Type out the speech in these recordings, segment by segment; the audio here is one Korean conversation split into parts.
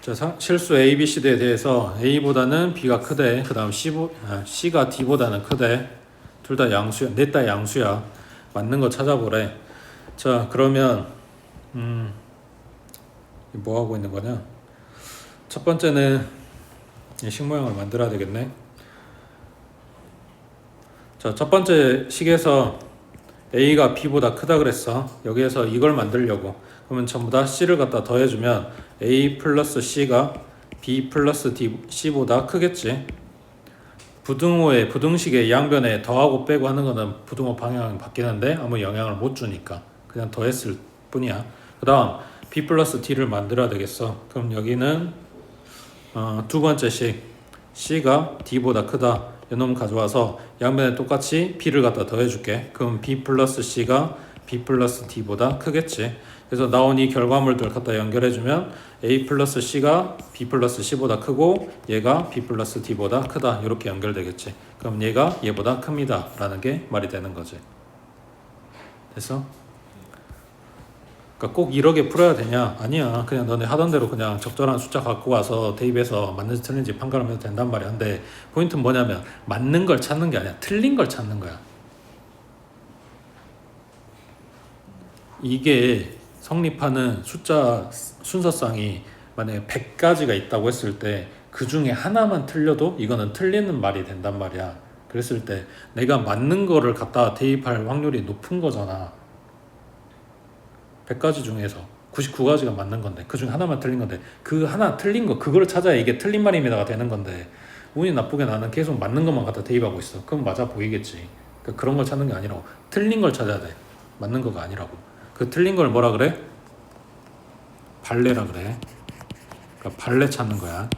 자, 실수 A, B, C, D에 대해서 A보다는 B가 크대. 그 다음 C가 D보다는 크대. 둘 다 양수야. 넷 다 양수야. 맞는 거 찾아보래. 자, 그러면 뭐 하고 있는 거냐? 첫 번째는 식 모양을 만들어야 되겠네. 자, 첫 번째 식에서 A가 B보다 크다 그랬어. 여기에서 이걸 만들려고. 그러면 전부 다 C를 갖다 더해주면 A 플러스 C가 B 플러스 C보다 크겠지. 부등식의 양변에 더하고 빼고 하는 거는 부등호 방향이 바뀌는데 아무 영향을 못 주니까 그냥 더했을 뿐이야. 그 다음 B 플러스 D를 만들어야 되겠어. 그럼 여기는 두 번째 식 C가 D보다 크다. 이놈 가져와서 양변에 똑같이 B를 갖다 더해줄게. 그럼 B 플러스 C가 B 플러스 D보다 크겠지. 그래서 나온 이 결과물들 갖다 연결해주면 A 플러스 C가 B 플러스 C보다 크고 얘가 B 플러스 D보다 크다. 이렇게 연결되겠지. 그럼 얘가 얘보다 큽니다. 라는 게 말이 되는 거지. 됐어? 그러니까 꼭 이렇게 풀어야 되냐? 아니야. 그냥 너네 하던 대로 그냥 적절한 숫자 갖고 와서 대입해서 맞는지 틀린지 판가름해도 된단 말이야. 근데 포인트는 뭐냐면 맞는 걸 찾는 게 아니야. 틀린 걸 찾는 거야. 이게 성립하는 숫자 순서상이 만약에 100가지가 있다고 했을 때 그 중에 하나만 틀려도 이거는 틀리는 말이 된단 말이야. 그랬을 때 내가 맞는 거를 갖다 대입할 확률이 높은 거잖아. 100가지 중에서 99가지가 맞는 건데 그 중에 하나만 틀린 건데 그 하나 틀린 거 그걸 찾아야 이게 틀린 말입니다가 되는 건데 운이 나쁘게 나는 계속 맞는 것만 갖다 대입하고 있어. 그럼 맞아 보이겠지. 그러니까 그런 걸 찾는 게 아니라고. 틀린 걸 찾아야 돼. 맞는 거가 아니라고. 그 틀린 걸 뭐라 그래? 발레라 그래. 그러니까 발레 찾는 거야.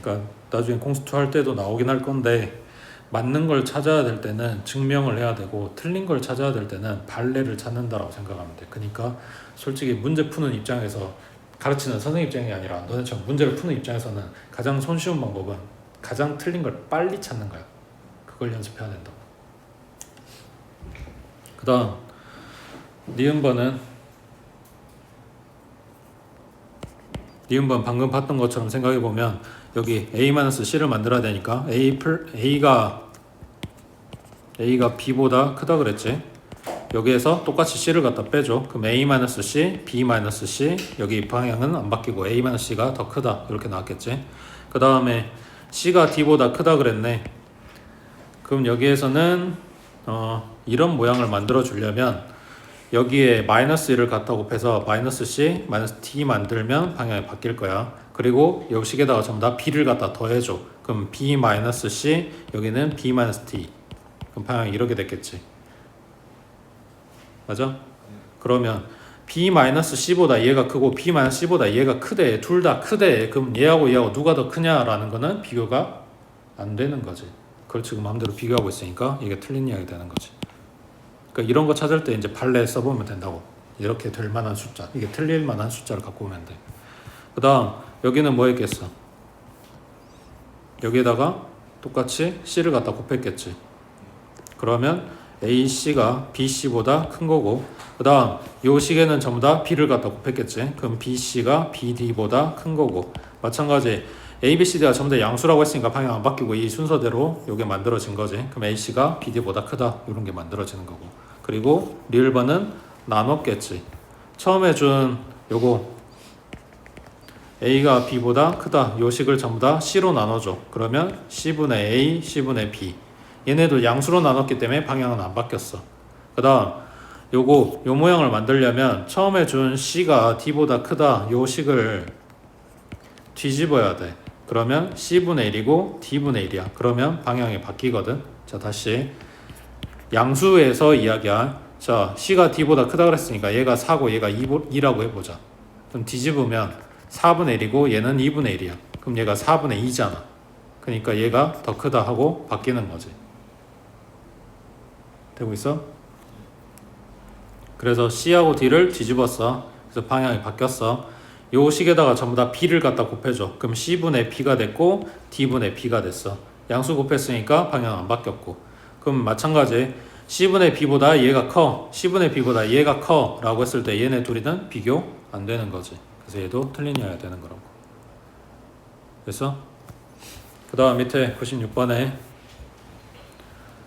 그러니까 나중에 공수투 할 때도 나오긴 할 건데 맞는 걸 찾아야 될 때는 증명을 해야 되고 틀린 걸 찾아야 될 때는 발레를 찾는다라고 생각하면 돼. 그러니까 솔직히 문제 푸는 입장에서 가르치는 선생님 입장이 아니라 너네처럼 문제를 푸는 입장에서는 가장 손쉬운 방법은 가장 틀린 걸 빨리 찾는 거야. 그걸 연습해야 된다고. 그 다음 니은번 방금 봤던 것처럼 생각해보면 여기 A-C를 만들어야 되니까 A가 B보다 크다 그랬지. 여기에서 똑같이 C를 갖다 빼줘. 그럼 A-C, B-C 여기 방향은 안 바뀌고 A-C가 더 크다 이렇게 나왔겠지. 그 다음에 C가 D보다 크다 그랬네. 그럼 여기에서는 이런 모양을 만들어 주려면 여기에 마이너스 1을 갖다 곱해서 마이너스 C, 마이너스 D 만들면 방향이 바뀔 거야. 그리고 이 식에다가 전부 다 B를 갖다 더해줘. 그럼 B 마이너스 C, 여기는 B 마이너스 D. 그럼 방향이 이렇게 됐겠지. 맞아? 그러면 B 마이너스 C보다 얘가 크고 B 마이너스 C보다 얘가 크대. 둘 다 크대. 그럼 얘하고 얘하고 누가 더 크냐라는 거는 비교가 안 되는 거지. 그걸 지금 마음대로 비교하고 있으니까 이게 틀린 이야기 되는 거지. 그러니까 이런 거 찾을 때 이제 발레 써보면 된다고. 이렇게 될 만한 숫자, 이게 틀릴 만한 숫자를 갖고 오면 돼. 그 다음 여기는 뭐 했겠어? 여기에다가 똑같이 C를 갖다 곱했겠지. 그러면 AC가 BC보다 큰 거고, 그 다음 요 식에는 전부 다 B를 갖다 곱했겠지. 그럼 BC가 BD보다 큰 거고, 마찬가지 A, B, C, D가 전부 다 양수라고 했으니까 방향 안 바뀌고 이 순서대로 요게 만들어진 거지. 그럼 AC가 BD보다 크다 이런 게 만들어지는 거고, 그리고 리을번은 나눴겠지. 처음에 준 요거 A가 B보다 크다 요 식을 전부 다 C로 나눠줘. 그러면 C분의 A, C분의 B. 얘네도 양수로 나눴기 때문에 방향은 안 바뀌었어. 그 다음 요 모양을 만들려면 처음에 준 C가 D보다 크다 요 식을 뒤집어야 돼. 그러면 C분의 1이고 D분의 1이야. 그러면 방향이 바뀌거든. 자, 다시 양수에서 이야기한, 자, C가 D보다 크다 그랬으니까 얘가 4고 얘가 2라고 해보자. 그럼 뒤집으면 4분의 1이고 얘는 2분의 1이야. 그럼 얘가 4분의 2잖아. 그러니까 얘가 더 크다 하고 바뀌는 거지. 되고 있어? 그래서 C하고 D를 뒤집었어. 그래서 방향이 바뀌었어. 요 식에다가 전부 다 B를 갖다 곱해줘. 그럼 C분의 B가 됐고 D분의 B가 됐어. 양수 곱했으니까 방향 안 바뀌었고. 그럼 마찬가지 C분의 B보다 얘가 커, C분의 B보다 얘가 커 라고 했을 때 얘네 둘이는 비교 안 되는 거지. 그래서 얘도 틀린이어야 되는 거라고. 그래서 그 다음 밑에 96번에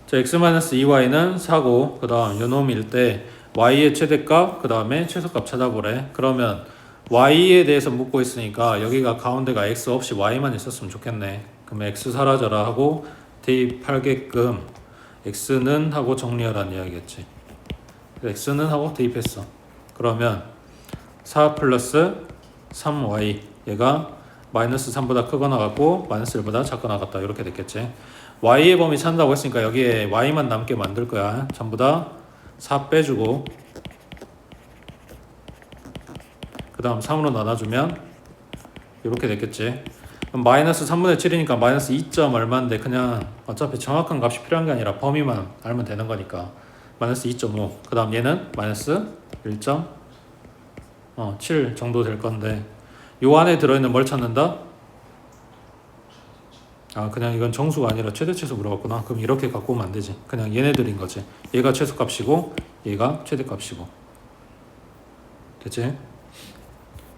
자, x-2y는 4고 그 다음 요놈일 때 y의 최대값 그 다음에 최소값 찾아보래. 그러면 y에 대해서 묻고 있으니까 여기가 가운데가 x 없이 y만 있었으면 좋겠네. 그럼 x 사라져라 하고 대입하게끔 x는 하고 정리하라는 이야기겠지. x는 하고 대입했어. 그러면 4 플러스 3y 얘가 마이너스 3보다 크거나 같고 마이너스 1보다 작거나 같다 이렇게 됐겠지. y의 범위 찾는다고 했으니까 여기에 y만 남게 만들 거야. 전부 다 4 빼주고 그 다음 3으로 나눠주면 이렇게 됐겠지. 그럼 마이너스 3분의 7이니까 마이너스 2점 얼마인데 그냥 어차피 정확한 값이 필요한 게 아니라 범위만 알면 되는 거니까 마이너스 2.5 그 다음 얘는 마이너스 1.7 정도 될 건데 요 안에 들어있는 뭘 찾는다? 아 그냥 이건 정수가 아니라 최대치수 물어봤구나. 그럼 이렇게 갖고 오면 안 되지. 그냥 얘네들인 거지. 얘가 최소값이고 얘가 최대값이고. 됐지?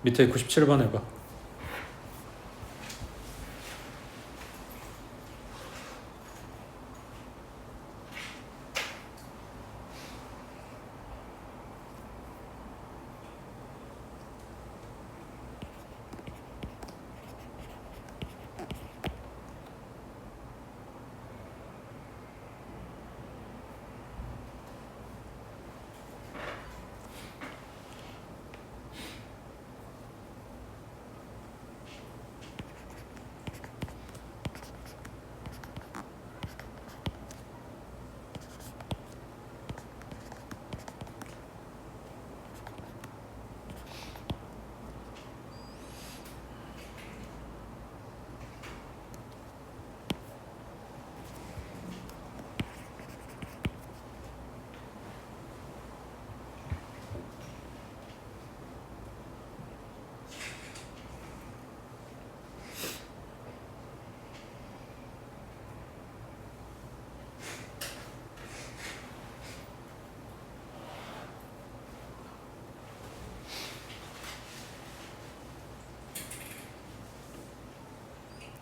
밑에 97번 해봐.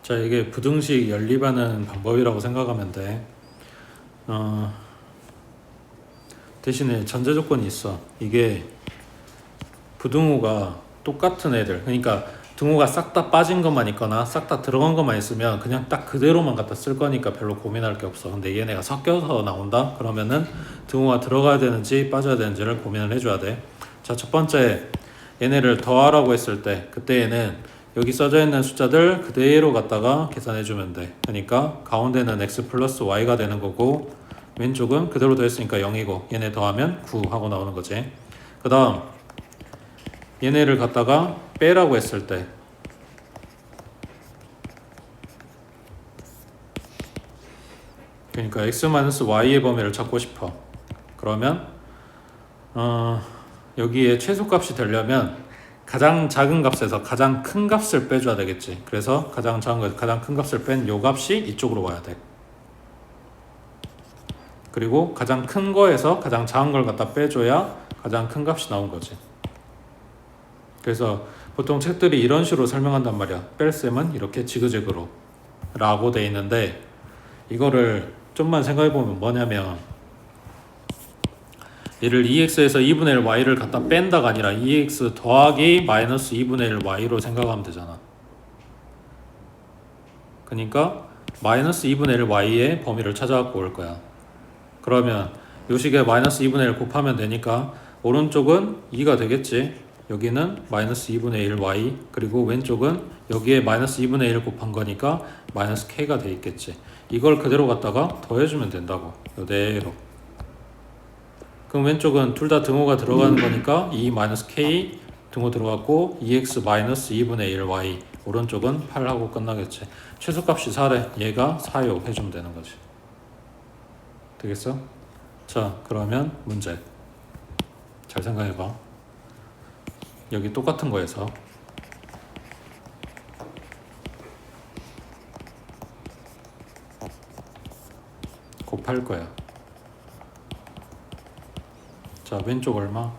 자 이게 부등식 연립하는 방법이라고 생각하면 돼. 대신에 전제 조건이 있어. 이게 부등호가 똑같은 애들 그러니까 등호가 싹 다 빠진 것만 있거나 싹 다 들어간 것만 있으면 그냥 딱 그대로만 갖다 쓸 거니까 별로 고민할 게 없어. 근데 얘네가 섞여서 나온다? 그러면은 등호가 들어가야 되는지 빠져야 되는지를 고민을 해줘야 돼. 자, 첫 번째 얘네를 더하라고 했을 때 그때 얘는 여기 써져 있는 숫자들 그대로 갖다가 계산해 주면 돼. 그러니까 가운데는 x 플러스 y가 되는 거고 왼쪽은 그대로 더했으니까 0이고 얘네 더하면 9 하고 나오는 거지. 그 다음 얘네를 갖다가 빼라고 했을 때 그러니까 x-y의 범위를 찾고 싶어. 그러면 여기에 최소값이 되려면 가장 작은 값에서 가장 큰 값을 빼줘야 되겠지. 그래서 가장 작은 것, 가장 큰 값을 뺀 요 값이 이쪽으로 와야 돼. 그리고 가장 큰 거에서 가장 작은 걸 갖다 빼줘야 가장 큰 값이 나온 거지. 그래서 보통 책들이 이런 식으로 설명한단 말이야. 뺄셈은 이렇게 지그재그로 라고 돼 있는데 이거를 좀만 생각해보면 뭐냐면 얘를 2x에서 2분의 1 y를 갖다 뺀다가 아니라 2x 더하기 마이너스 2분의 1 y로 생각하면 되잖아. 그러니까 마이너스 2분의 1 y의 범위를 찾아갖고 올 거야. 그러면 요 식에 마이너스 2분의 1 곱하면 되니까 오른쪽은 2가 되겠지. 여기는 마이너스 2분의 1 y 그리고 왼쪽은 여기에 마이너스 2분의 1 곱한 거니까 마이너스 k가 돼 있겠지. 이걸 그대로 갖다가 더해주면 된다고. 이대로. 그럼 왼쪽은 둘 다 등호가 들어가는 거니까 2 마이너스 k 등호 들어갔고 2x 마이너스 2분의 1 y 오른쪽은 8하고 끝나겠지. 최소값이 4래. 얘가 4요 해주면 되는 거지. 되겠어? 자 그러면 문제 잘 생각해봐. 여기 똑같은 거에서 곱할 거야. 자 왼쪽 얼마?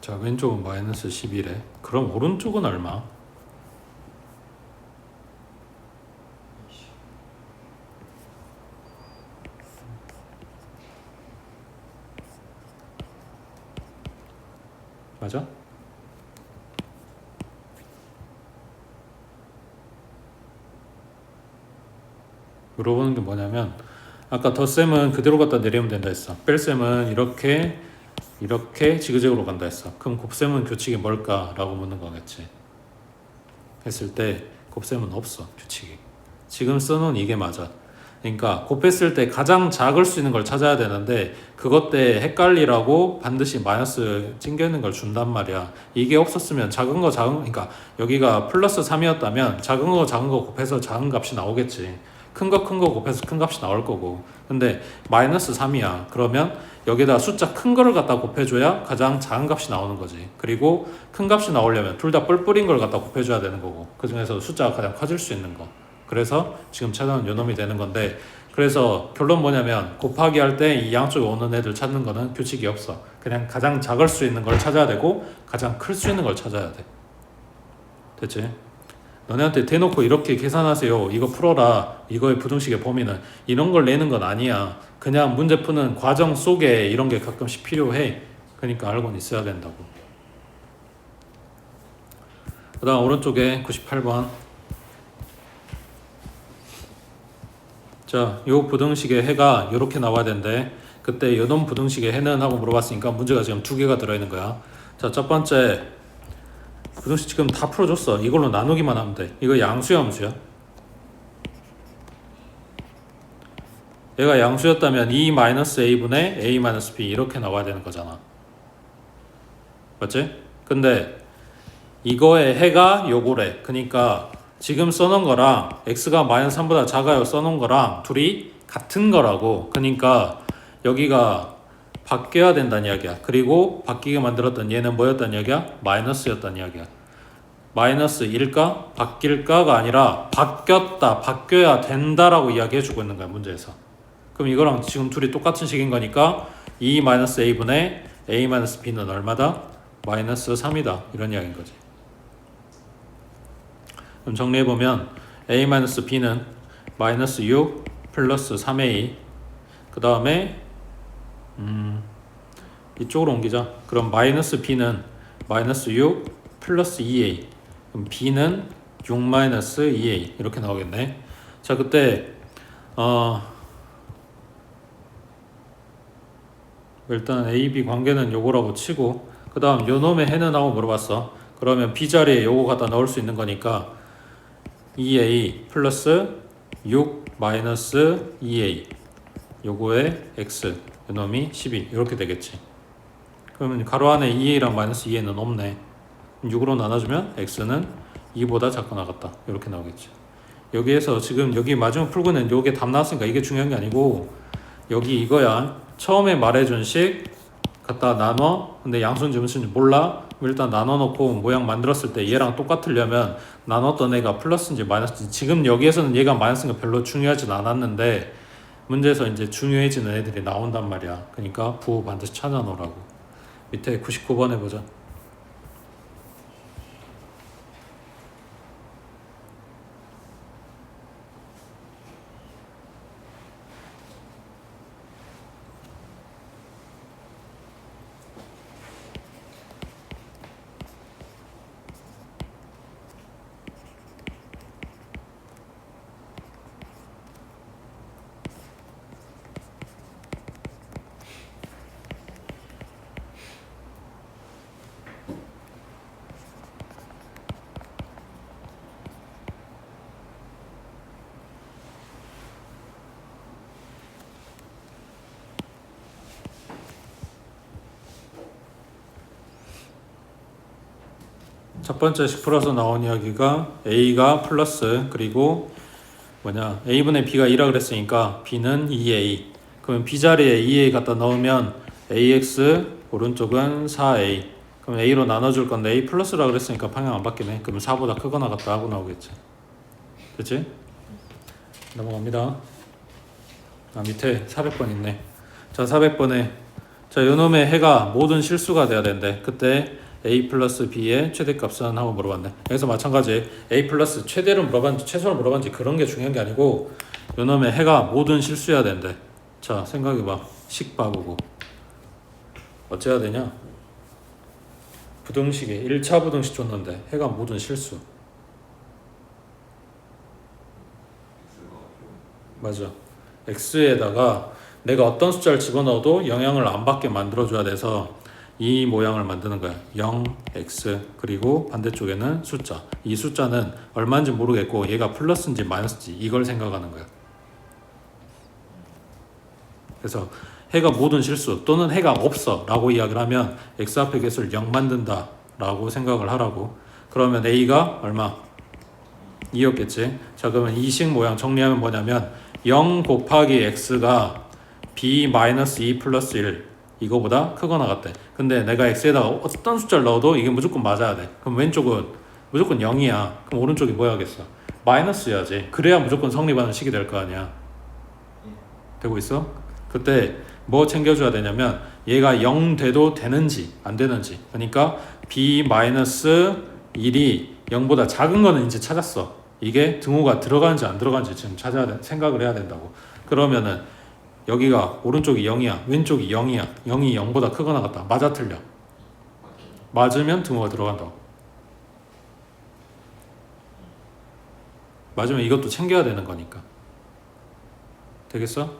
자, 왼쪽은 마이너스 11에 그럼 오른쪽은 얼마? 맞아? 물어보는 게 뭐냐면 아까 덧셈은 그대로 갖다 내리면 된다 했어. 뺄셈은 이렇게 지그재그로 간다 했어. 그럼 곱셈은 규칙이 뭘까? 라고 묻는 거겠지. 했을 때 곱셈은 없어, 규칙이. 지금 써놓은 이게 맞아. 그러니까 곱했을 때 가장 작을 수 있는 걸 찾아야 되는데 그것 때 헷갈리라고 반드시 마이너스 찡겨 있는 걸 준단 말이야. 이게 없었으면 그러니까 여기가 플러스 3이었다면 작은 거 곱해서 작은 값이 나오겠지. 큰 거 곱해서 큰 값이 나올 거고. 근데 마이너스 3이야. 그러면 여기다 숫자 큰 거를 갖다 곱해줘야 가장 작은 값이 나오는 거지. 그리고 큰 값이 나오려면 둘 다 뿔뿔인 걸 갖다 곱해줘야 되는 거고. 그 중에서 숫자가 가장 커질 수 있는 거. 그래서 지금 찾아온 요놈이 되는 건데, 그래서 결론 뭐냐면 곱하기 할 때 이 양쪽에 오는 애들 찾는 거는 규칙이 없어. 그냥 가장 작을 수 있는 걸 찾아야 되고 가장 클 수 있는 걸 찾아야 돼. 됐지? 너네한테 대놓고 이렇게 계산하세요, 이거 풀어라, 이거의 부등식의 범위는, 이런 걸 내는 건 아니야. 그냥 문제 푸는 과정 속에 이런 게 가끔씩 필요해. 그러니까 알고는 있어야 된다고. 그 다음 오른쪽에 98번. 자, 요 부등식의 해가 이렇게 나와야 되는데 그때 요놈 부등식의 해는 하고 물어봤으니까 문제가 지금 두 개가 들어있는 거야. 자, 첫 번째 부등식 지금 다 풀어줬어. 이걸로 나누기만 하면 돼. 이거 양수야, 함수야? 얘가 양수였다면 E-A분의 A-B 이렇게 나와야 되는 거잖아. 맞지? 근데 이거의 해가 요거래. 그러니까 지금 써놓은 거랑 x가 마이너스 3보다 작아요 써놓은 거랑 둘이 같은 거라고. 그러니까 여기가 바뀌어야 된다는 이야기야. 그리고 바뀌게 만들었던 얘는 뭐였단 이야기야? 마이너스였단 이야기야. 마이너스일까? 바뀔까가 아니라 바뀌었다, 바뀌어야 된다라고 이야기해주고 있는 거야, 문제에서. 그럼 이거랑 지금 둘이 똑같은 식인 거니까 E-A분의 A-B는 얼마다? 마이너스 3이다. 이런 이야기인 거지. 그럼 정리해보면 A-B는 마이너스 6 플러스 3A, 그 다음에 이쪽으로 옮기자. 그럼 마이너스 B는 마이너스 6 플러스 2A, 그럼 B는 6 마이너스 2A 이렇게 나오겠네. 자, 그때 일단 A, B 관계는 요거라고 치고, 그 다음 요놈의 해는 하고 물어봤어. 그러면 B 자리에 요거 갖다 넣을 수 있는 거니까 2A 플러스 6 마이너스 2A 요거의 x, 요놈이 12 이렇게 되겠지. 그러면 가로 안에 2A랑 마이너스 2A는 없네. 6으로 나눠주면 x는 2보다 작고 나갔다 이렇게 나오겠지. 여기에서 지금 여기 마지막 풀고는 요게 답 나왔으니까 이게 중요한 게 아니고 여기 이거야. 처음에 말해준 식 갖다 나눠. 근데 양수인지 음수인지 몰라. 일단 나눠놓고 모양 만들었을 때 얘랑 똑같으려면 나눴던 애가 플러스인지 마이너스인지, 지금 여기에서는 얘가 마이너스인 거 별로 중요하진 않았는데 문제에서 이제 중요해지는 애들이 나온단 말이야. 그러니까 부호 반드시 찾아놓으라고. 밑에 99번 해보자. 첫 번째 식 풀어서 나온 이야기가 A가 플러스, 그리고 A분의 B가 2라 그랬으니까 B는 2A. 그러면 B 자리에 2A 갖다 넣으면 AX, 오른쪽은 4A. 그럼 A로 나눠줄 건데 A 플러스라 그랬으니까 방향 안 바뀌네. 그러면 4보다 크거나 같다 하고 나오겠지. 그치? 넘어갑니다. 밑에 400번 있네. 자, 400번에 자, 요놈의 해가 모든 실수가 돼야 된대. 그때 a 플러스 b의 최대값은 한번 물어봤네. 여기서 마찬가지 a 플러스 최대를 물어봤는지 최소를 물어봤는지 그런 게 중요한 게 아니고 요놈의 해가 모든 실수여야 된대. 자, 생각해봐. 식 봐보고 어째야 되냐? 부등식에 1차 부등식 줬는데 해가 모든 실수. 맞아. x에다가 내가 어떤 숫자를 집어넣어도 영향을 안 받게 만들어줘야 돼서 이 모양을 만드는 거야. 0x 그리고 반대쪽에는 숫자. 이 숫자는 얼마인지 모르겠고 얘가 플러스인지 마이너스인지 이걸 생각하는 거야. 그래서 해가 모든 실수 또는 해가 없어 라고 이야기를 하면 x 앞에 개수를 0 만든다 라고 생각을 하라고. 그러면 a가 얼마? 2였겠지. 자, 그러면 이 식 모양 정리하면 뭐냐면 0 곱하기 x가 b-2 플러스 1 이거보다 크거나 같대. 근데 내가 x에다가 어떤 숫자를 넣어도 이게 무조건 맞아야 돼. 그럼 왼쪽은 무조건 0이야. 그럼 오른쪽이 뭐야겠어? 마이너스여야지. 그래야 무조건 성립하는 식이 될 거 아니야. 되고 있어? 그때 뭐 챙겨줘야 되냐면 얘가 0 돼도 되는지 안 되는지. 그러니까 b-1이 0보다 작은 거는 이제 찾았어. 이게 등호가 들어가는지 안 들어가는지 지금 생각을 해야 된다고. 그러면은 여기가 오른쪽이 0이야 왼쪽이 0이야 0이 0보다 크거나 같다. 맞아 틀려? 맞으면 등호가 들어간다고. 맞으면 이것도 챙겨야 되는 거니까. 되겠어?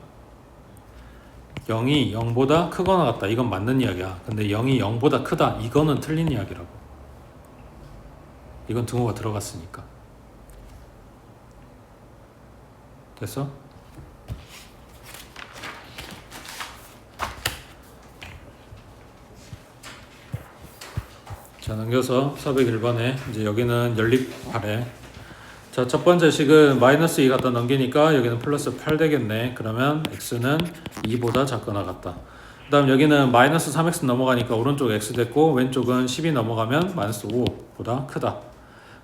0이 0보다 크거나 같다. 이건 맞는 이야기야. 근데 0이 0보다 크다. 이거는 틀린 이야기라고. 이건 등호가 들어갔으니까. 됐어? 자, 넘겨서 401번에 이제 여기는 연립하래. 자, 첫 번째 식은 마이너스 2 갖다 넘기니까 여기는 플러스 8 되겠네. 그러면 x는 2보다 작거나 같다. 그 다음 여기는 마이너스 3x 넘어가니까 오른쪽 x 됐고 왼쪽은 10이 넘어가면 마이너스 5보다 크다.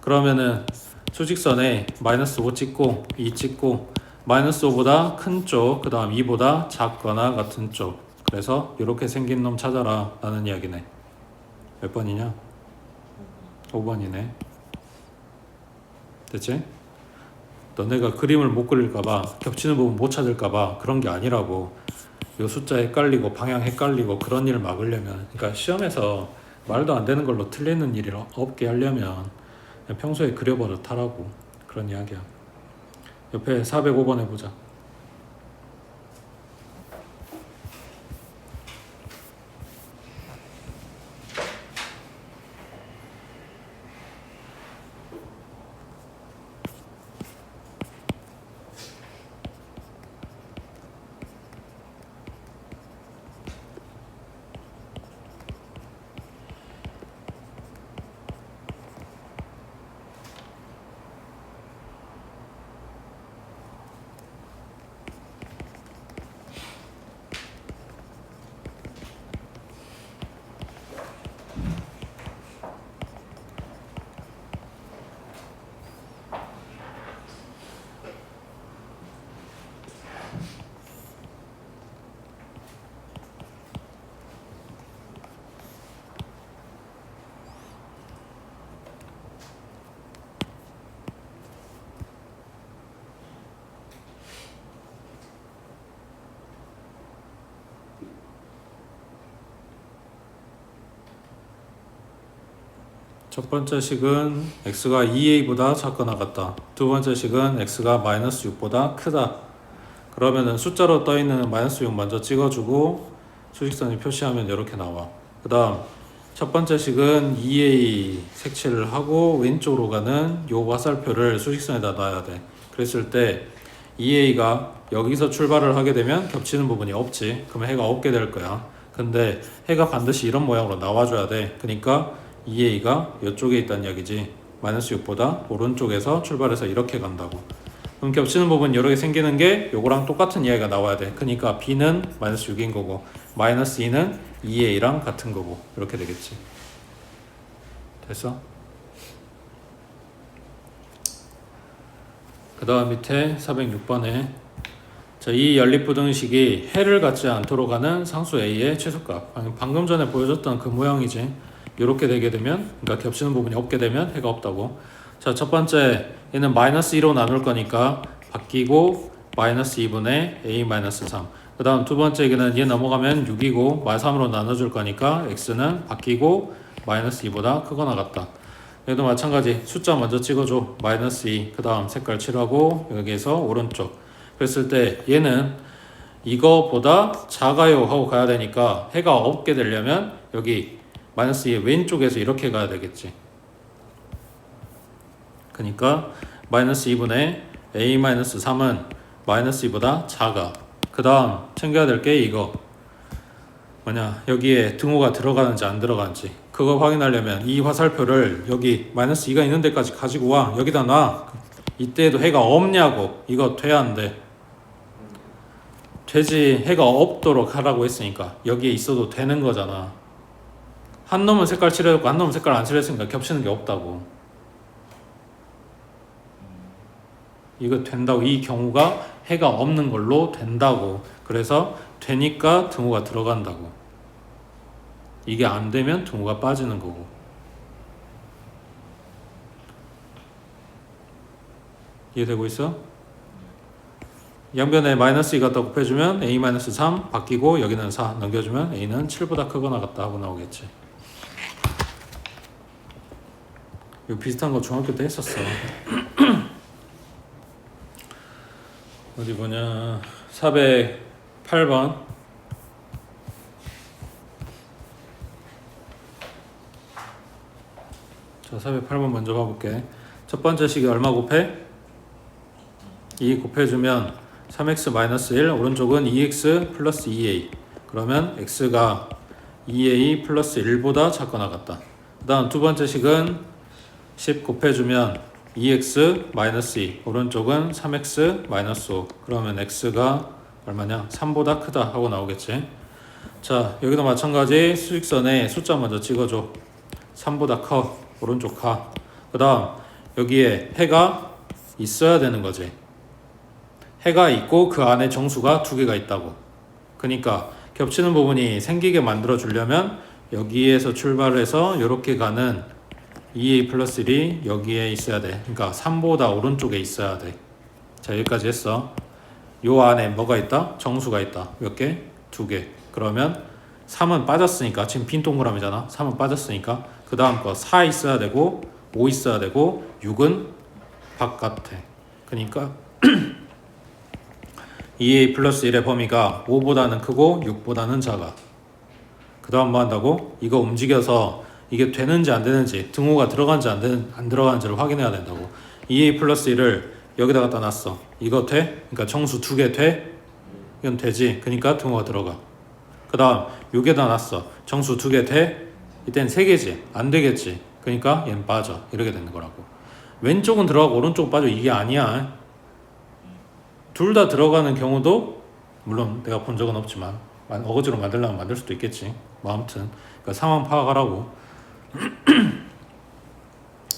그러면은 수직선에 마이너스 5 찍고 2 찍고 마이너스 5보다 큰 쪽, 그 다음 2보다 작거나 같은 쪽. 그래서 이렇게 생긴 놈 찾아라 라는 이야기네. 몇 번이냐? 5번이네. 됐지? 너네가 그림을 못 그릴까봐 겹치는 부분 못 찾을까봐 그런 게 아니라고. 요 숫자 헷갈리고 방향 헷갈리고 그런 일을 막으려면, 그러니까 시험에서 말도 안 되는 걸로 틀리는 일이 없게 하려면 그냥 평소에 그려버릇하라고. 그런 이야기야. 옆에 405번 해보자. 첫 번째 식은 x가 2a보다 작거나 같다. 두 번째 식은 x가 마이너스 6보다 크다. 그러면은 숫자로 떠있는 마이너스 6 먼저 찍어주고 수직선을 표시하면 이렇게 나와. 그 다음 첫 번째 식은 2a 색칠을 하고 왼쪽으로 가는 요 화살표를 수직선에다 놔야 돼. 그랬을 때 2a가 여기서 출발을 하게 되면 겹치는 부분이 없지. 그러면 해가 없게 될 거야. 근데 해가 반드시 이런 모양으로 나와줘야 돼. 그러니까 2a가 이쪽에 있다는 이야기지. 마이너스 6보다 오른쪽에서 출발해서 이렇게 간다고. 그럼 겹치는 부분 여러 개 생기는 게 요거랑 똑같은 이야기가 나와야 돼. 그러니까 b는 마이너스 6인 거고 마이너스 2는 2a랑 같은 거고 이렇게 되겠지. 됐어? 그 다음 밑에 406번에 자, 이 연립부등식이 해를 갖지 않도록 하는 상수 a의 최소값. 방금 전에 보여줬던 그 모양이지. 이렇게 되게 되면, 그러니까 겹치는 부분이 없게 되면 해가 없다고. 자, 첫 번째 얘는 마이너스 2로 나눌 거니까 바뀌고 마이너스 2분의 a 마이너스 3. 그 다음 두 번째 얘기는 얘 넘어가면 6이고 마이너스 3으로 나눠줄 거니까 x는 바뀌고 마이너스 2보다 크거나 같다. 얘도 마찬가지 숫자 먼저 찍어줘. 마이너스 2. 그 다음 색깔 칠하고 여기에서 오른쪽. 그랬을 때 얘는 이거보다 작아요 하고 가야 되니까 해가 없게 되려면 여기 마이너스 2의 왼쪽에서 이렇게 가야 되겠지. 그러니까 마이너스 2분의 a 마이너스 3은 마이너스 2보다 작아. 그 다음 챙겨야 될 게 이거 뭐냐, 여기에 등호가 들어가는지 안 들어가는지 그거 확인하려면 이 화살표를 여기 마이너스 2가 있는 데까지 가지고 와. 여기다 놔. 이때에도 해가 없냐고. 이거 돼야 안 돼? 되지. 해가 없도록 하라고 했으니까 여기에 있어도 되는 거잖아. 한 놈은 색깔 칠해줬고 한 놈은 색깔 안 칠했으니까 겹치는 게 없다고. 이거 된다고. 이 경우가 해가 없는 걸로 된다고. 그래서 되니까 등호가 들어간다고. 이게 안 되면 등호가 빠지는 거고. 이해되고 있어? 양변에 마이너스 2 갖다 곱해주면 a 마이너스 3 바뀌고 여기는 4 넘겨주면 a는 7보다 크거나 같다 하고 나오겠지. 이거 비슷한 거 중학교 때 했었어. 어디 보냐, 408번. 자, 408번 먼저 봐볼게. 첫 번째 식이 얼마 곱해? 2 곱해주면 3x-1, 오른쪽은 2x 플러스 2a. 그러면 x가 2a 플러스 1보다 작거나 같다. 그 다음 두 번째 식은 10 곱해주면 2x-2, 오른쪽은 3x-5. 그러면 x가 얼마냐? 3보다 크다 하고 나오겠지. 자, 여기도 마찬가지 수직선에 숫자 먼저 찍어줘. 3보다 커. 오른쪽 가. 그 다음 여기에 해가 있어야 되는 거지. 해가 있고 그 안에 정수가 두 개가 있다고. 그러니까 겹치는 부분이 생기게 만들어 주려면 여기에서 출발을 해서 이렇게 가는 2a 플러스 1이 여기에 있어야 돼. 그러니까 3보다 오른쪽에 있어야 돼. 자, 여기까지 했어. 요 안에 뭐가 있다? 정수가 있다. 몇 개? 두 개. 그러면 3은 빠졌으니까, 지금 빈 동그라미잖아. 3은 빠졌으니까 그 다음 거 4 있어야 되고 5 있어야 되고 6은 바깥에. 그러니까 2a 플러스 1의 범위가 5보다는 크고 6보다는 작아. 그 다음 뭐 한다고? 이거 움직여서 이게 되는지 안 되는지, 등호가 들어간지 안 들어가는지를 확인해야 된다고. 2a 플러스 1을 여기다 갖다 놨어. 이거 돼? 그러니까 정수 두 개 돼? 이건 되지. 그러니까 등호가 들어가. 그 다음 여기다 놨어. 정수 두 개 돼? 이땐 세 개지. 안 되겠지. 그러니까 얘는 빠져. 이렇게 되는 거라고. 왼쪽은 들어가고 오른쪽은 빠져. 이게 아니야. 둘 다 들어가는 경우도 물론 내가 본 적은 없지만 어거지로 만들려면 만들 수도 있겠지. 뭐 아무튼 그러니까 상황 파악하라고.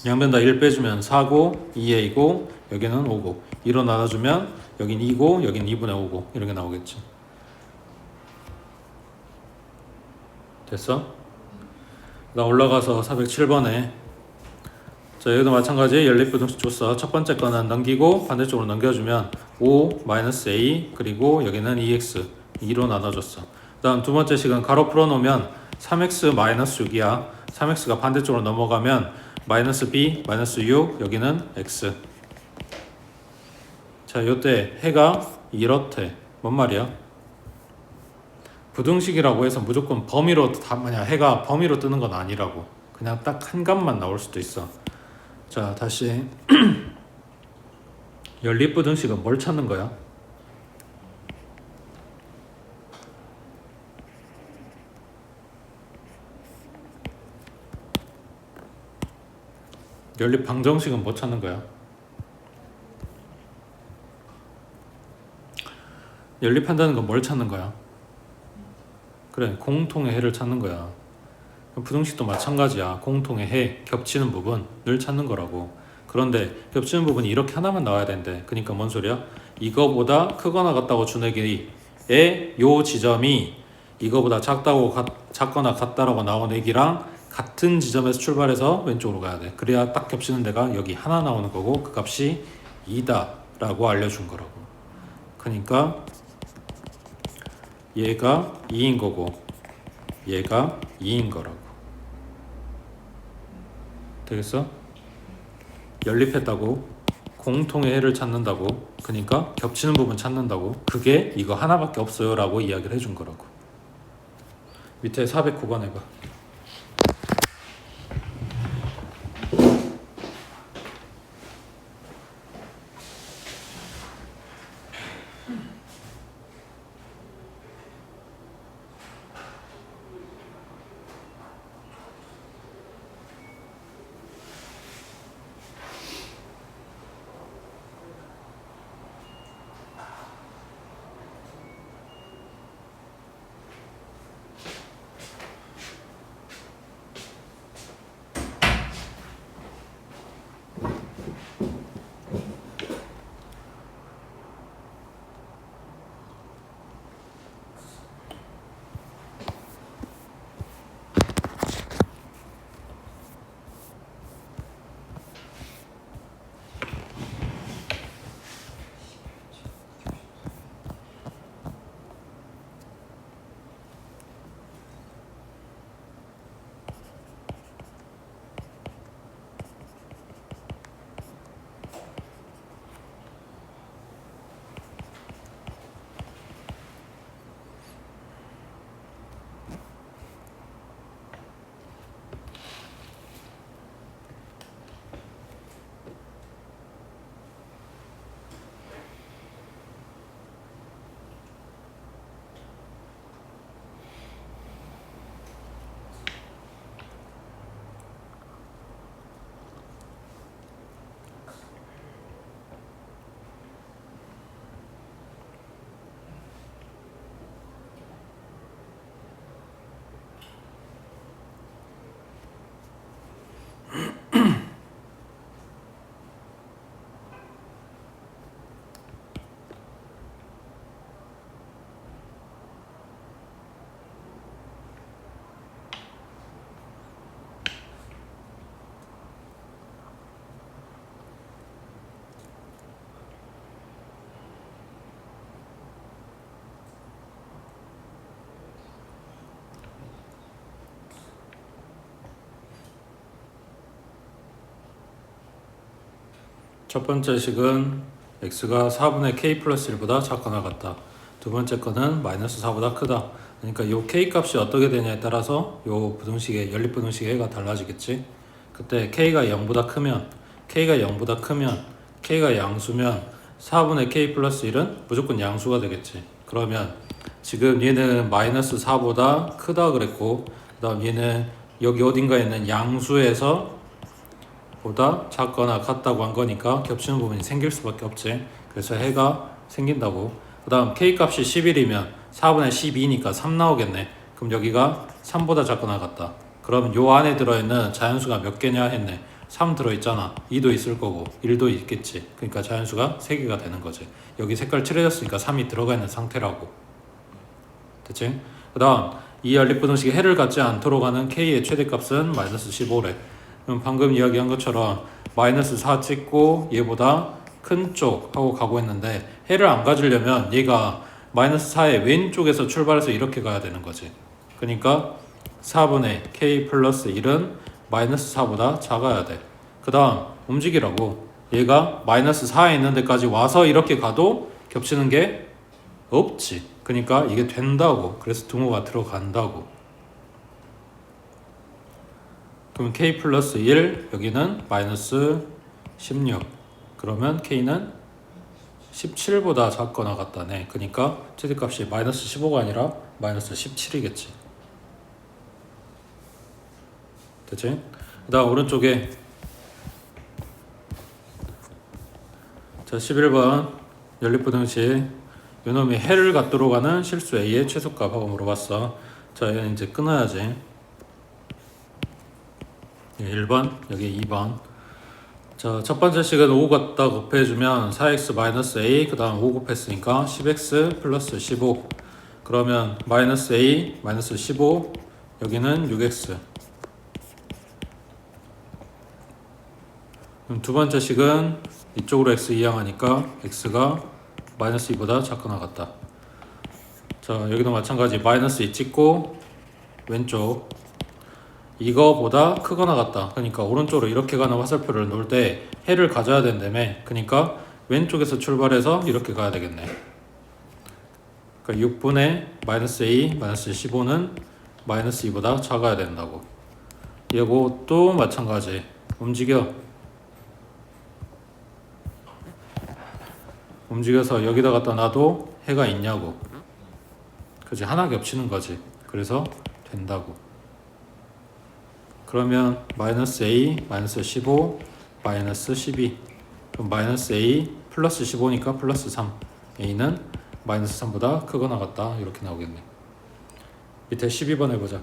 양변 다 1 빼주면 4고 2a고 여기는 5고 2로 나눠주면 여긴 2고 여긴 2분의 5고 이렇게 나오겠지. 됐어? 나 올라가서 407번에 자, 여기도 마찬가지 연립부등식 줬어. 첫 번째 거는 넘기고 반대쪽으로 넘겨주면 5-a 그리고 여기는 2x 2로 나눠줬어. 그 다음 두 번째 식은 가로 풀어놓으면 3x-6이야 3x가 반대쪽으로 넘어가면 마이너스 b 마이너스 6 여기는 x. 자, 요때 해가 이렇대. 뭔 말이야? 부등식이라고 해서 무조건 범위로 다 뭐냐, 해가 범위로 뜨는 건 아니라고. 그냥 딱 한 값만 나올 수도 있어. 자, 다시 연립부등식은 뭘 찾는 거야? 연립방정식은 뭐 찾는 거야? 연립한다는 건 뭘 찾는 거야? 그래, 공통의 해를 찾는 거야. 부등식도 마찬가지야. 공통의 해, 겹치는 부분 늘 찾는 거라고. 그런데 겹치는 부분이 이렇게 하나만 나와야 된대. 그러니까 뭔 소리야? 이거보다 크거나 같다고 준 애기의 요 지점이 이거보다 작거나 같다라고 나온 애기랑 같은 지점에서 출발해서 왼쪽으로 가야 돼. 그래야 딱 겹치는 데가 여기 하나 나오는 거고 그 값이 2다 라고 알려준 거라고. 그러니까 얘가 2인 거고 얘가 2인 거라고. 되겠어? 연립했다고 공통의 해를 찾는다고. 그러니까 겹치는 부분 찾는다고. 그게 이거 하나밖에 없어요 라고 이야기를 해준 거라고. 밑에 409번 해봐. 첫 번째 식은 x가 4분의 k 플러스 1보다 작거나 같다. 두 번째 거는 마이너스 4보다 크다. 그러니까 이 k 값이 어떻게 되냐에 따라서 이 부등식의 연립부등식의 해가 달라지겠지. 그때 k가 0보다 크면 k가 양수면 4분의 k 플러스 1은 무조건 양수가 되겠지. 그러면 지금 얘는 마이너스 4보다 크다 그랬고 그 다음 얘는 여기 어딘가에 있는 양수에서 보다 작거나 같다고 한 거니까 겹치는 부분이 생길 수밖에 없지. 그래서 해가 생긴다고. 그 다음 k 값이 11이면 4분의 12니까 3 나오겠네. 그럼 여기가 3보다 작거나 같다. 그럼 요 안에 들어있는 자연수가 몇 개냐 했네. 3 들어있잖아. 2도 있을 거고 1도 있겠지. 그러니까 자연수가 3개가 되는 거지. 여기 색깔 칠해졌으니까 3이 들어가 있는 상태라고. 됐지? 그 다음 이 연립부등식이 해를 갖지 않도록 하는 k의 최대값은 마이너스 15래. 그럼 방금 이야기한 것처럼 마이너스 4 찍고 얘보다 큰 쪽 하고 가고 있는데 해를 안 가지려면 얘가 마이너스 4의 왼쪽에서 출발해서 이렇게 가야 되는 거지. 그러니까 4분의 k 플러스 1은 마이너스 4보다 작아야 돼. 그 다음 움직이라고. 얘가 마이너스 4에 있는 데까지 와서 이렇게 가도 겹치는 게 없지. 그러니까 이게 된다고. 그래서 등호가 들어간다고. 그럼 k 플러스 1 여기는 마이너스 16. 그러면 k는 17보다 작거나 같다네. 그러니까 최대값이 마이너스 15가 아니라 마이너스 17이겠지. 됐지? 그 다음 오른쪽에 자 11번 연립부등식 요놈이 해를 갖도록 하는 실수 a의 최소값하고 물어봤어. 자 얘는 이제 끊어야지. 1번 여기 2번. 자 자, 첫 번째 식은 5 갖다 곱해주면 4x-a 그 다음 5 곱했으니까 10x 플러스 15 그러면 마이너스 a 마이너스 15 여기는 6x. 그럼 두 번째 식은 이쪽으로 x 이항하니까 x가 마이너스 2보다 작거나 같다. 자, 여기도 마찬가지 마이너스 2 찍고 왼쪽 이거보다 크거나 같다. 그러니까 오른쪽으로 이렇게 가는 화살표를 놓을 때 해를 가져야 된다며. 그러니까 왼쪽에서 출발해서 이렇게 가야 되겠네. 그러니까 6분의 마이너스 a 마이너스 15는 마이너스 2보다 작아야 된다고. 이것도 마찬가지. 움직여서 여기다 갖다 놔도 해가 있냐고. 그지? 하나 겹치는 거지. 그래서 된다고. 그러면 마이너스 a 마이너스 15 마이너스 12 그럼 마이너스 a 플러스 15니까 플러스 3 a는 마이너스 3보다 크거나 같다 이렇게 나오겠네. 밑에 12번 해보자.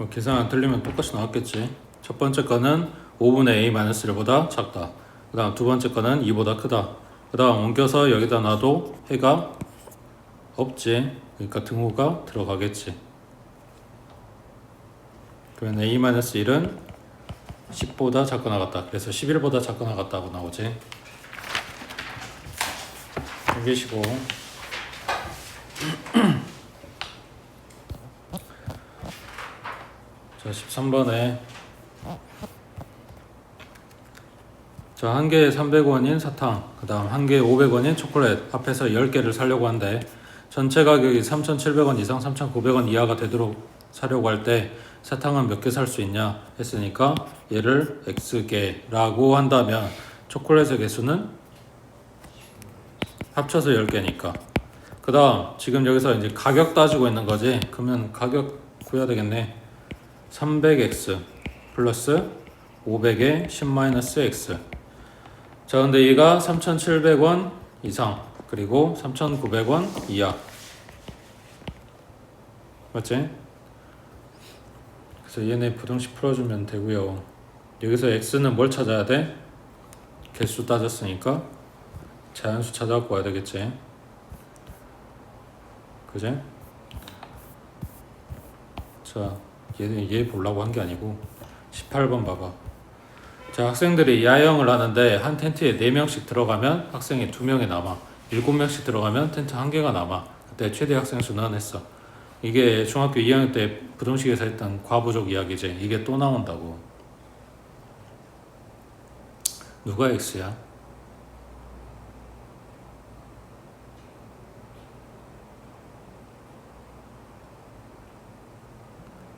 계산 안 틀리면 똑같이 나왔겠지. 첫 번째 거는 5분의 a 마이너스 1보다 작다. 그 다음 두 번째 거는 2보다 크다. 그 다음 옮겨서 여기다 놔도 해가 없지. 그러니까 등호가 들어가겠지. 그러면 a 마이너스 1은 10보다 작거나 같다. 그래서 11보다 작거나 같다고 나오지. 숨기시고 자, 13번에 자, 한 개에 300원인 사탕, 그 다음 한 개에 500원인 초콜릿 합해서 10개를 사려고 한대. 전체 가격이 3,700원 이상 3,900원 이하가 되도록 사려고 할 때 사탕은 몇 개 살 수 있냐 했으니까 얘를 X개라고 한다면 초콜릿의 개수는 합쳐서 10개니까. 그 다음 지금 여기서 이제 가격 따지고 있는 거지. 그러면 가격 구해야 되겠네. 300x 플러스 500에 10-x. 자, 근데 얘가 3,700원 이상 그리고 3,900원 이하. 맞지? 그래서 얘네 부등식 풀어주면 되고요. 여기서 x는 뭘 찾아야 돼? 개수 따졌으니까 자연수 찾아갖고 와야 되겠지. 그지? 자, 얘 보려고 한 게 아니고 18번 봐봐. 자, 학생들이 야영을 하는데 한 텐트에 4명씩 들어가면 학생이 2명이 남아. 7명씩 들어가면 텐트 1개가 남아. 그때 최대 학생 수는 했어. 이게 중학교 2학년 때 부등식에서 했던 과부족 이야기지. 이게 또 나온다고. 누가 X야?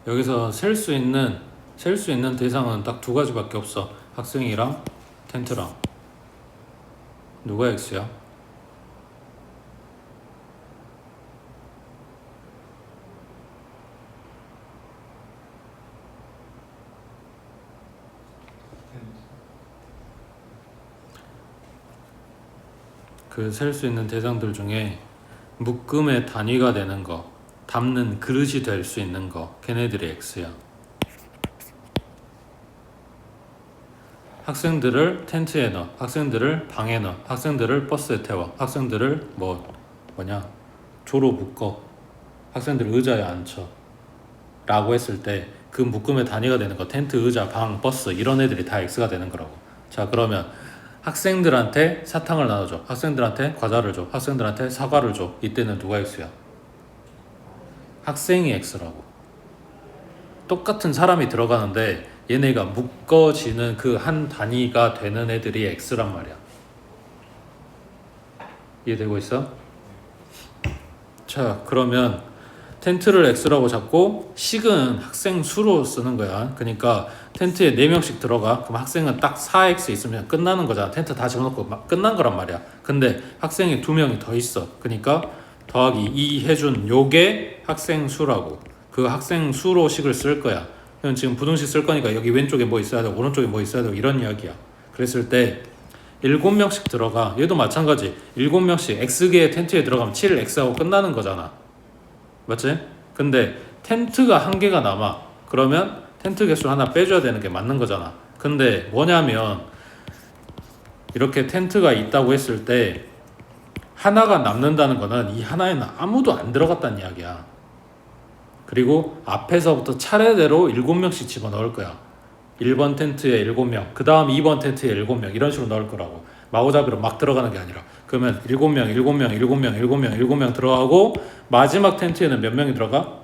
여기서 셀 수 있는 대상은 딱 2가지밖에 없어. 학생이랑 텐트랑. 누가 X야? 그 셀 수 있는 대상들 중에 묶음의 단위가 되는 거, 담는 그릇이 될 수 있는 거, 걔네들이 X야. 학생들을 텐트에 넣어, 학생들을 방에 넣어, 학생들을 버스에 태워, 학생들을 조로 묶어, 학생들을 의자에 앉혀 라고 했을 때 그 묶음의 단위가 되는 거 텐트, 의자, 방, 버스 이런 애들이 다 x가 되는 거라고. 자 그러면 학생들한테 사탕을 나눠줘, 학생들한테 과자를 줘, 학생들한테 사과를 줘. 이때는 누가 x야? 학생이 x라고. 똑같은 사람이 들어가는데 얘네가 묶어지는 그 한 단위가 되는 애들이 x란 말이야. 이해되고 있어? 자 그러면 텐트를 x라고 잡고 식은 학생 수로 쓰는 거야. 그러니까 텐트에 4명씩 들어가. 그럼 학생은 딱 4x 있으면 끝나는 거잖아. 텐트 다 집어넣고 끝난 거란 말이야. 근데 학생이 2명이 더 있어. 그러니까 더하기 2 해준 요게 학생 수라고. 그 학생 수로 식을 쓸 거야. 그럼 지금 부등식 쓸 거니까 여기 왼쪽에 뭐 있어야 되고 오른쪽에 뭐 있어야 되고 이런 이야기야. 그랬을 때 7명씩 들어가. 얘도 마찬가지. 7명씩 x개의 텐트에 들어가면 7x하고 끝나는 거잖아. 맞지? 근데 텐트가 한 개가 남아. 그러면 텐트 개수 하나 빼줘야 되는 게 맞는 거잖아. 근데 뭐냐면 이렇게 텐트가 있다고 했을 때 하나가 남는다는 거는 이 하나에는 아무도 안 들어갔다는 이야기야. 그리고 앞에서부터 차례대로 7명씩 집어넣을 거야. 1번 텐트에 7명, 그 다음 2번 텐트에 7명 이런 식으로 넣을 거라고. 마구잡이로 막 들어가는 게 아니라. 그러면 7명, 7명, 7명, 7명, 7명 들어가고 마지막 텐트에는 몇 명이 들어가?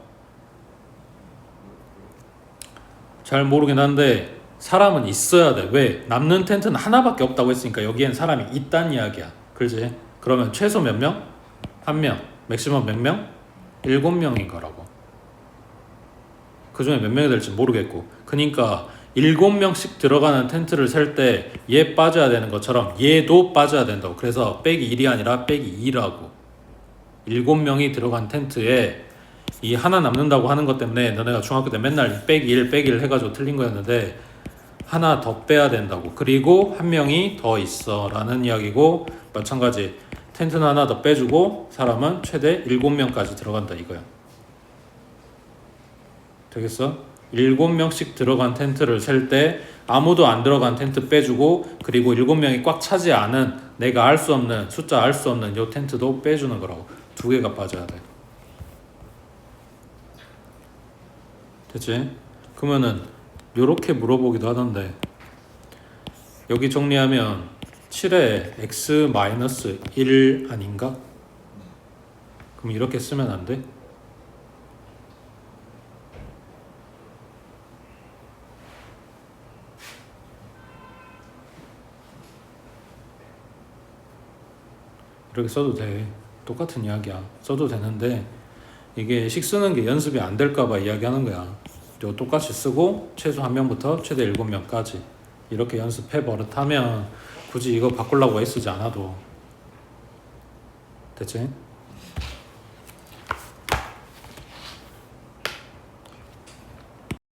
잘 모르긴 한데 사람은 있어야 돼. 왜? 남는 텐트는 하나밖에 없다고 했으니까 여기엔 사람이 있다는 이야기야. 그렇지? 그러면 최소 몇 명? 1명. 맥시멈 몇 명? 7명인 거라고. 그 중에 몇 명이 될지 모르겠고. 그러니까 7명씩 들어가는 텐트를 셀 때 얘 빠져야 되는 것처럼 얘도 빠져야 된다고. 그래서 빼기 1이 아니라 빼기 2라고. 7명이 들어간 텐트에 이 하나 남는다고 하는 것 때문에 너네가 중학교 때 맨날 빼기 1 빼기 1 해가지고 틀린 거였는데 하나 더 빼야 된다고. 그리고 한 명이 더 있어 라는 이야기고, 마찬가지 텐트는 하나 더 빼주고 사람은 최대 7명까지 들어간다 이거야. 되겠어? 7명씩 들어간 텐트를 셀 때 아무도 안 들어간 텐트 빼주고, 그리고 7명이 꽉 차지 않은 내가 알 수 없는 숫자 알 수 없는 요 텐트도 빼주는 거라고. 2개가 빠져야 돼. 됐지? 그러면은 요렇게 물어보기도 하던데, 여기 정리하면 7에 x-1 아닌가? 그럼 이렇게 쓰면 안 돼? 이렇게 써도 돼. 똑같은 이야기야. 써도 되는데 이게 식 쓰는 게 연습이 안 될까봐 이야기하는 거야. 요 똑같이 쓰고 최소 1명부터 최대 7명까지 이렇게 연습해 버릇하면 굳이 이거 바꾸려고 애쓰지 않아도. 됐지?